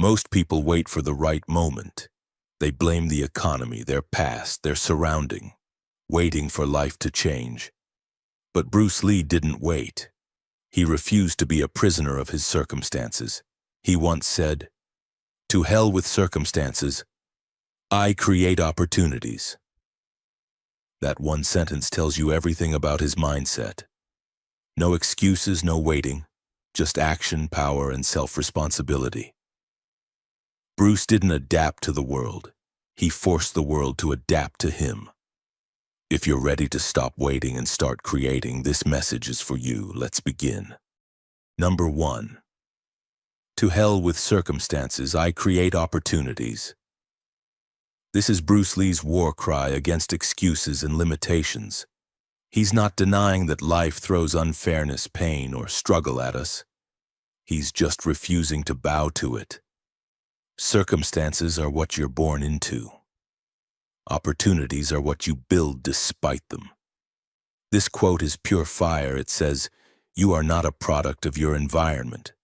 Most people wait for the right moment. They blame the economy, their past, their surrounding, waiting for life to change. But Bruce Lee didn't wait. He refused to be a prisoner of his circumstances. He once said, "To hell with circumstances. I create opportunities." That one sentence tells you everything about his mindset. No excuses, no waiting, just action, power, and self-responsibility. Bruce didn't adapt to the world. He forced the world to adapt to him. If you're ready to stop waiting and start creating, this message is for you. Let's begin. Number 1. To hell with circumstances, I create opportunities. This is Bruce Lee's war cry against excuses and limitations. He's not denying that life throws unfairness, pain, or struggle at us. He's just refusing to bow to it. Circumstances are what you're born into. Opportunities are what you build despite them. This quote is pure fire. It says, "You are not a product of your environment.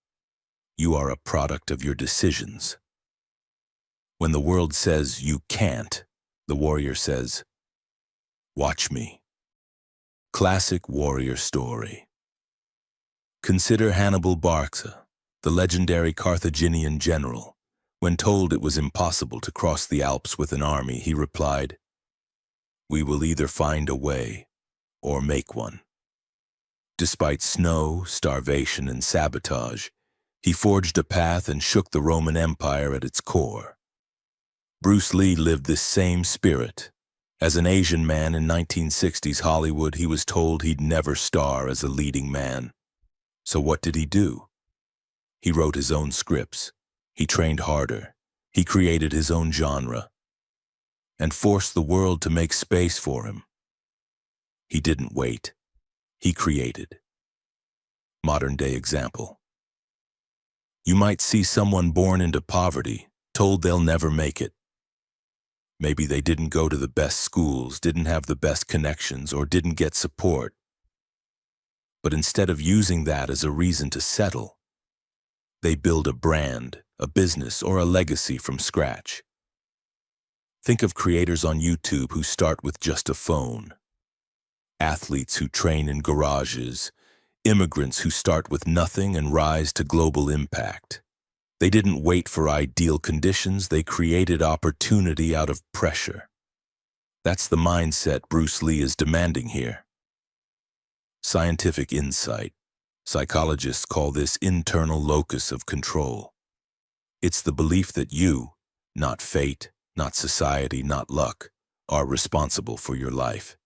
You are a product of your decisions." When the world says you can't, the warrior says, "Watch me." Classic warrior story. Consider Hannibal Barca, the legendary Carthaginian general. When told it was impossible to cross the Alps with an army, he replied, "We will either find a way or make one." Despite snow, starvation, and sabotage, he forged a path and shook the Roman Empire at its core. Bruce Lee lived this same spirit. As an Asian man in 1960s Hollywood, he was told he'd never star as a leading man. So what did he do? He wrote his own scripts. He trained harder. He created his own genre and forced the world to make space for him. He didn't wait. He created. Modern-day example. You might see someone born into poverty, told they'll never make it. Maybe they didn't go to the best schools, didn't have the best connections, or didn't get support. But instead of using that as a reason to settle, they build a brand, a business, or a legacy from scratch. Think of creators on YouTube who start with just a phone, athletes who train in garages, immigrants who start with nothing and rise to global impact. They didn't wait for ideal conditions, they created opportunity out of pressure. That's the mindset Bruce Lee is demanding here. Scientific insight. Psychologists call this internal locus of control. It's the belief that you, not fate, not society, not luck, are responsible for your life.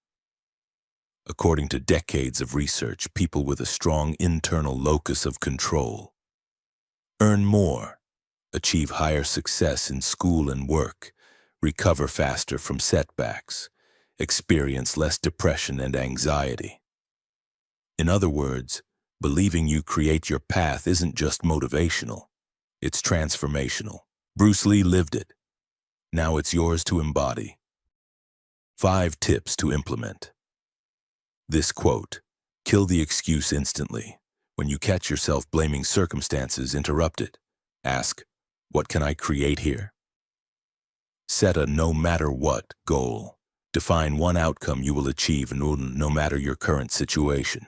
According to decades of research, people with a strong internal locus of control earn more, achieve higher success in school and work, recover faster from setbacks, experience less depression and anxiety. In other words, believing you create your path isn't just motivational, it's transformational. Bruce Lee lived it. Now it's yours to embody. 5 tips to implement. This quote, kill the excuse instantly. When you catch yourself blaming circumstances, interrupt it. Ask, what can I create here? Set a no matter what goal. Define one outcome you will achieve no matter your current situation.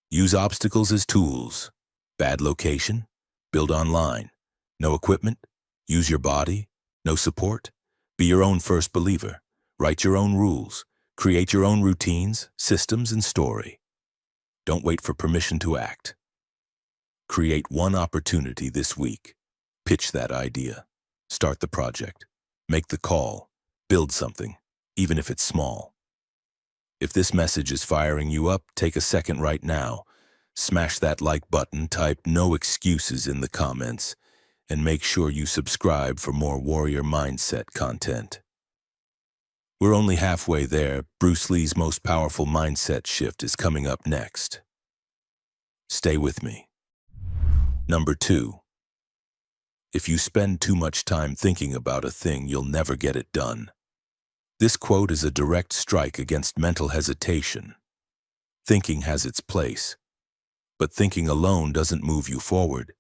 Use obstacles as tools. Bad location? Build online. No equipment? Use your body? No support? Be your own first believer. Write your own rules. Create your own routines, systems, and story. Don't wait for permission to act. Create one opportunity this week. Pitch that idea. Start the project. Make the call. Build something, even if it's small. If this message is firing you up, take a second right now. Smash that like button, type "no excuses" in the comments, and make sure you subscribe for more warrior mindset content. We're only halfway there. Bruce Lee's most powerful mindset shift is coming up next. Stay with me. Number 2. If you spend too much time thinking about a thing, you'll never get it done. This quote is a direct strike against mental hesitation. Thinking has its place, but thinking alone doesn't move you forward.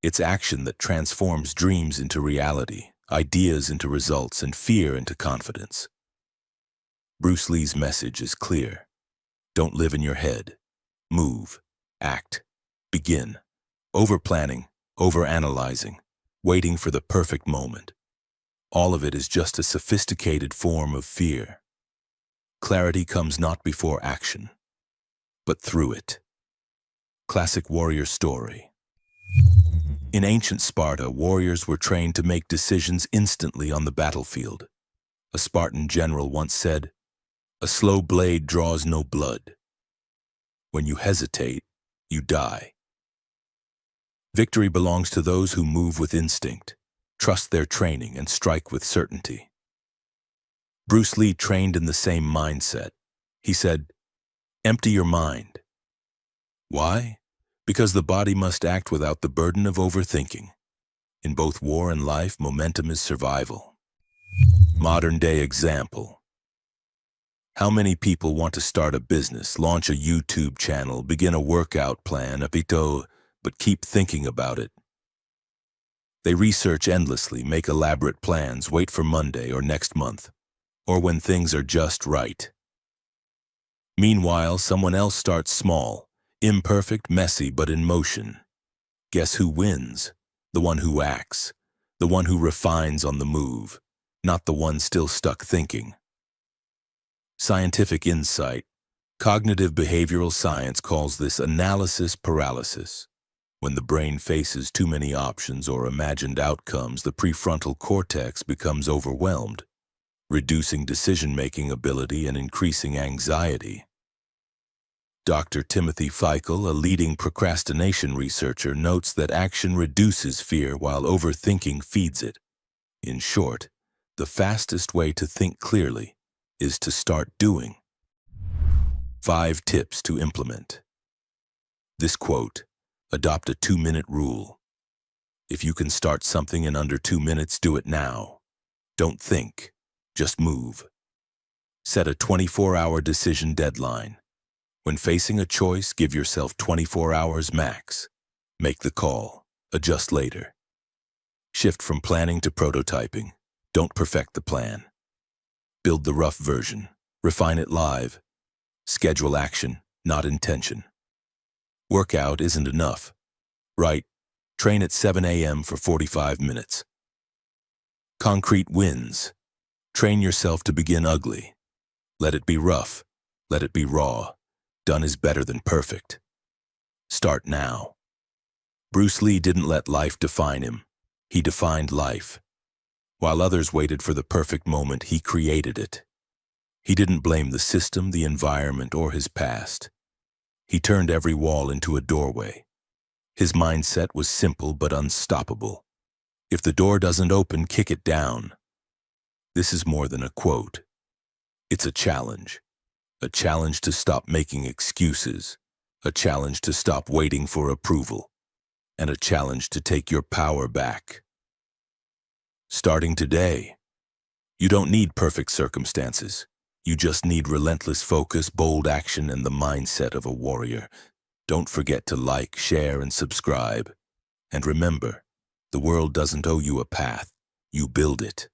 It's action that transforms dreams into reality, ideas into results, and fear into confidence. Bruce Lee's message is clear. Don't live in your head. Move, act, begin. Over-planning, over-analyzing, waiting for the perfect moment. All of it is just a sophisticated form of fear. Clarity comes not before action, but through it. Classic warrior story. In ancient Sparta, warriors were trained to make decisions instantly on the battlefield. A Spartan general once said, "A slow blade draws no blood. When you hesitate, you die." Victory belongs to those who move with instinct, trust their training, and strike with certainty. Bruce Lee trained in the same mindset. He said, "Empty your mind." Why? Because the body must act without the burden of overthinking. In both war and life, momentum is survival. Modern-day example. How many people want to start a business, launch a YouTube channel, begin a workout plan, but keep thinking about it? They research endlessly, make elaborate plans, wait for Monday or next month, or when things are just right. Meanwhile, someone else starts small, imperfect, messy, but in motion. Guess who wins? The one who acts, the one who refines on the move, not the one still stuck thinking. Scientific insight. Cognitive behavioral science calls this analysis paralysis. When the brain faces too many options or imagined outcomes, the prefrontal cortex becomes overwhelmed, reducing decision-making ability and increasing anxiety. Dr. Timothy Feichel, a leading procrastination researcher, notes that action reduces fear while overthinking feeds it. In short, the fastest way to think clearly is to start doing. 5 tips to implement. This quote: adopt a 2-minute rule. If you can start something in under 2 minutes, do it now. Don't think, just move. Set a 24-hour decision deadline. When facing a choice, give yourself 24 hours max. Make the call, adjust later. Shift from planning to prototyping. Don't perfect the plan. Build the rough version. Refine it live. Schedule action, not intention. Workout isn't enough. Right? Train at 7 a.m. for 45 minutes. Concrete wins. Train yourself to begin ugly. Let it be rough. Let it be raw. Done is better than perfect. Start now. Bruce Lee didn't let life define him. He defined life. While others waited for the perfect moment, he created it. He didn't blame the system, the environment, or his past. He turned every wall into a doorway. His mindset was simple but unstoppable. If the door doesn't open, kick it down. This is more than a quote. It's a challenge. A challenge to stop making excuses. A challenge to stop waiting for approval. And a challenge to take your power back. Starting today. You don't need perfect circumstances. You just need relentless focus, bold action, and the mindset of a warrior. Don't forget to like, share, and subscribe. And remember, the world doesn't owe you a path. You build it.